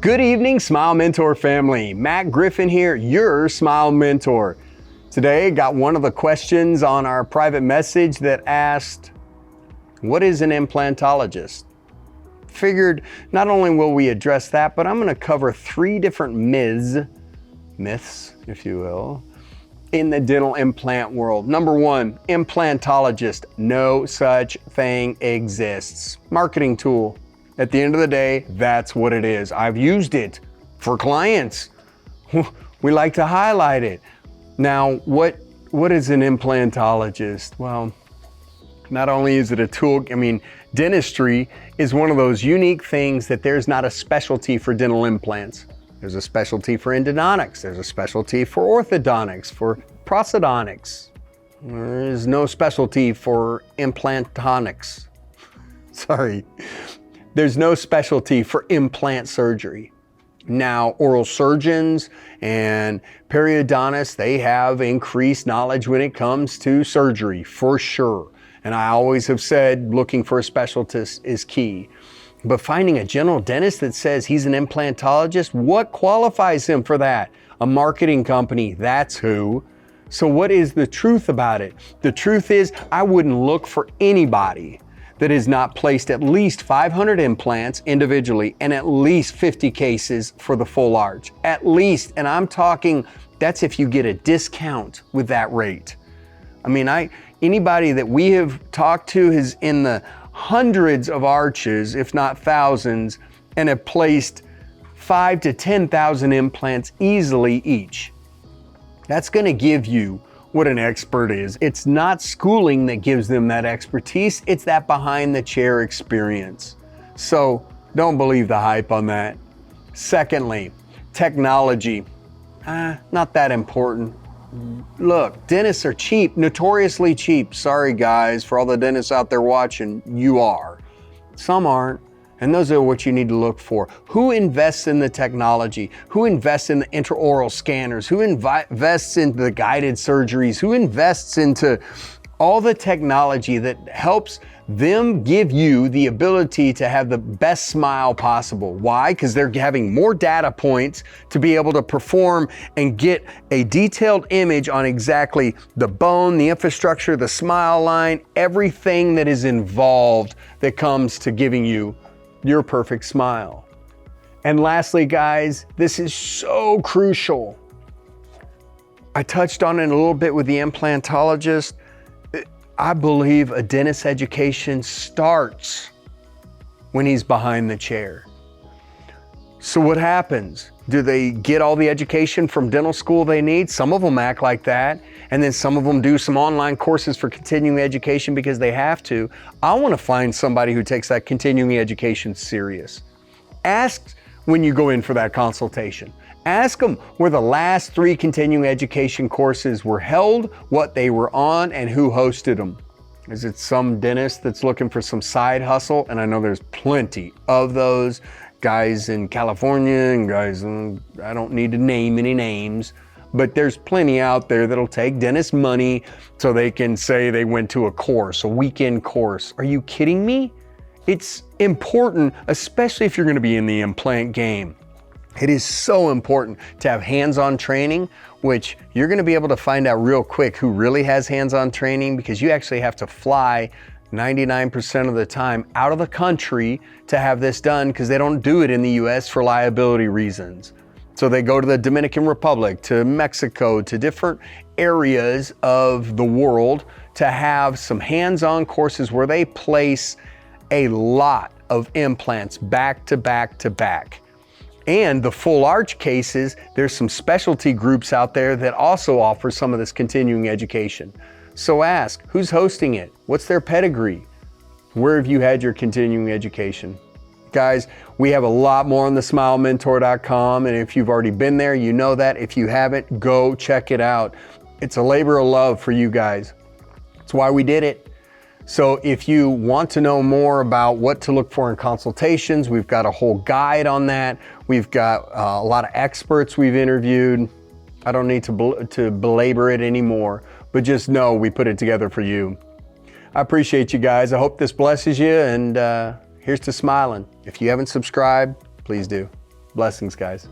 Good evening, Smile Mentor family. Matt Griffin here, your Smile Mentor. Today, got one of the questions on our private message that asked, what is an implantologist? Figured not only will we address that, but I'm going to cover 3 different myths, if you will, in the dental implant world. Number 1, implantologist. No such thing exists. Marketing tool. At the end of the day, that's what it is. I've used it for clients. We like to highlight it. Now, what is an implantologist? Well, not only is it a tool, dentistry is one of those unique things that there's not a specialty for dental implants. There's a specialty for endodontics. There's a specialty for orthodontics, for prosthodontics. There is no specialty for implantonics. Sorry. There's no specialty for implant surgery. Now, oral surgeons and periodontists, they have increased knowledge when it comes to surgery, for sure. And I always have said looking for a specialist is key. But finding a general dentist that says he's an implantologist, what qualifies him for that? A marketing company, that's who. So what is the truth about it? The truth is, I wouldn't look for anybody that has not placed at least 500 implants individually and at least 50 cases for the full arch. At least, and I'm talking, that's if you get a discount with that rate. Anybody that we have talked to is in the hundreds of arches, if not thousands, and have placed 5,000 to 10,000 implants easily each. That's gonna give you what an expert is. It's not schooling that gives them that expertise, it's that behind the chair experience. So don't believe the hype on that. Secondly, technology. Not that important. Look, dentists are cheap, notoriously cheap. Sorry guys, for all the dentists out there watching, you are. Some aren't. And those are what you need to look for. Who invests in the technology? Who invests in the intraoral scanners? Who invests into the guided surgeries? Who invests into all the technology that helps them give you the ability to have the best smile possible? Why? Because they're having more data points to be able to perform and get a detailed image on exactly the bone, the infrastructure, the smile line, everything that is involved that comes to giving you your perfect smile. And lastly, guys, this is so crucial. I touched on it a little bit with the implantologist. I believe a dentist education starts when he's behind the chair. So what happens? Do they get all the education from dental school they need? Some of them act like that. And then some of them do some online courses for continuing education because they have to. I want to find somebody who takes that continuing education serious. Ask when you go in for that consultation. Ask them where the last 3 continuing education courses were held, what they were on, and who hosted them. Is it some dentist that's looking for some side hustle? And I know there's plenty of those guys in California and guys, I don't need to name any names, but there's plenty out there that'll take dentist money so they can say they went to a course, a weekend course. Are you kidding me? It's important, especially if you're going to be in the implant game. It is so important to have hands-on training, which you're going to be able to find out real quick who really has hands-on training, because you actually have to fly 99% of the time out of the country to have this done, because they don't do it in the US for liability reasons. So they go to the Dominican Republic, to Mexico, to different areas of the world to have some hands-on courses where they place a lot of implants back to back to back. And the full arch cases, there's some specialty groups out there that also offer some of this continuing education. So ask, who's hosting it? What's their pedigree? Where have you had your continuing education? Guys, we have a lot more on the smilementor.com, and if you've already been there, you know that. If you haven't, go check it out. It's a labor of love for you guys. That's why we did it. So if you want to know more about what to look for in consultations, we've got a whole guide on that. We've got a lot of experts we've interviewed. I don't need to belabor it anymore, but just know we put it together for you. I appreciate you guys. I hope this blesses you, and here's to smiling. If you haven't subscribed, please do. Blessings, guys.